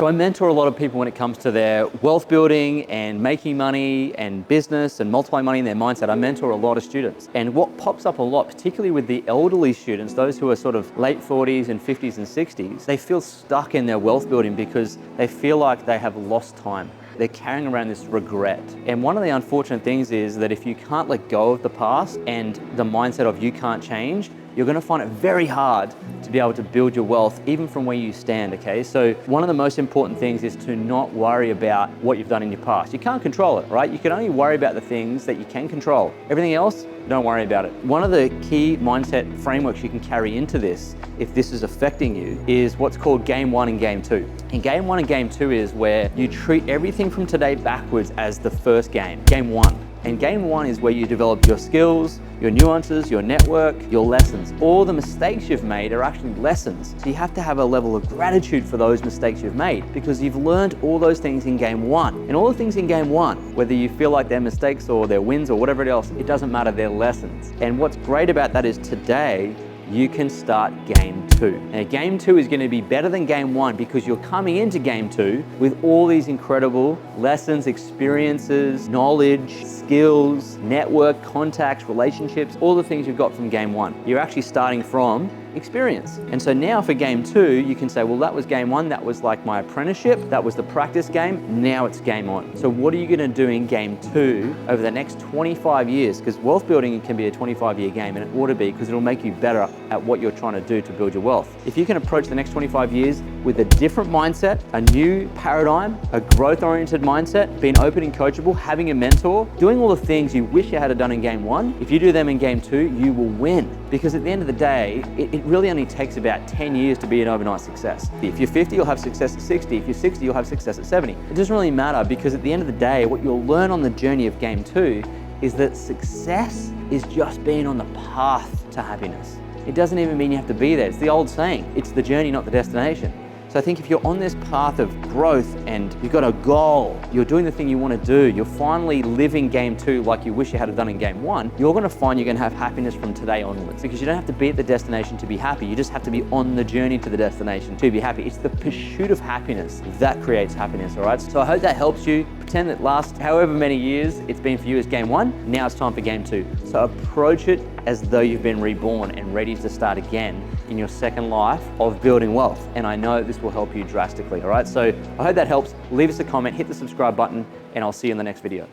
So I mentor a lot of people when it comes to their wealth building and making money and business and multiplying money in their mindset. I mentor a lot of students. And what pops up a lot, particularly with the elderly students, those who are sort of late 40s and 50s and 60s, they feel stuck in their wealth building because they feel like they have lost time. They're carrying around this regret. And one of the unfortunate things is that if you can't let go of the past and the mindset of you can't change, you're gonna find it very hard to be able to build your wealth even from where you stand, okay? So one of the most important things is to not worry about what you've done in your past. You can't control it, right? You can only worry about the things that you can control. Everything else, don't worry about it. One of the key mindset frameworks you can carry into this, if this is affecting you, is what's called game one and game two. And game one and game two is where you treat everything from today backwards as the first game one. And game one is where you develop your skills, your nuances, your network, your lessons. All the mistakes you've made are actually lessons. So you have to have a level of gratitude for those mistakes you've made because you've learned all those things in game one. And all the things in game one, whether you feel like they're mistakes or they're wins or whatever else, it doesn't matter, they're lessons. And what's great about that is today, you can start game two. Now, game two is going to be better than game one because you're coming into game two with all these incredible lessons, experiences, knowledge, skills, network, contacts, relationships, all the things you've got from game one. You're actually starting from experience. And so now for game two, you can say, well, that was game one, that was like my apprenticeship, that was the practice game, now it's game on. So what are you gonna do in game two over the next 25 years? Because wealth building can be a 25-year game, and it ought to be because it'll make you better at what you're trying to do to build your wealth. If you can approach the next 25 years with a different mindset, a new paradigm, a growth-oriented mindset, being open and coachable, having a mentor, doing all the things you wish you had done in game one, if you do them in game two, you will win. Because at the end of the day, it really only takes about 10 years to be an overnight success. If you're 50, you'll have success at 60. If you're 60, you'll have success at 70. It doesn't really matter because at the end of the day, what you'll learn on the journey of game two is that success is just being on the path to happiness. It doesn't even mean you have to be there. It's the old saying, it's the journey, not the destination. So I think if you're on this path of growth and you've got a goal, you're doing the thing you want to do, you're finally living game two like you wish you had done in game one, you're going to find you're going to have happiness from today onwards because you don't have to be at the destination to be happy. You just have to be on the journey to the destination to be happy. It's the pursuit of happiness that creates happiness, all right? So I hope that helps you. Pretend that last however many years it's been for you as game one, now it's time for game two. So approach it as though you've been reborn and ready to start again in your second life of building wealth. And I know this will help you drastically, all right? So I hope that helps. Leave us a comment, hit the subscribe button, and I'll see you in the next video.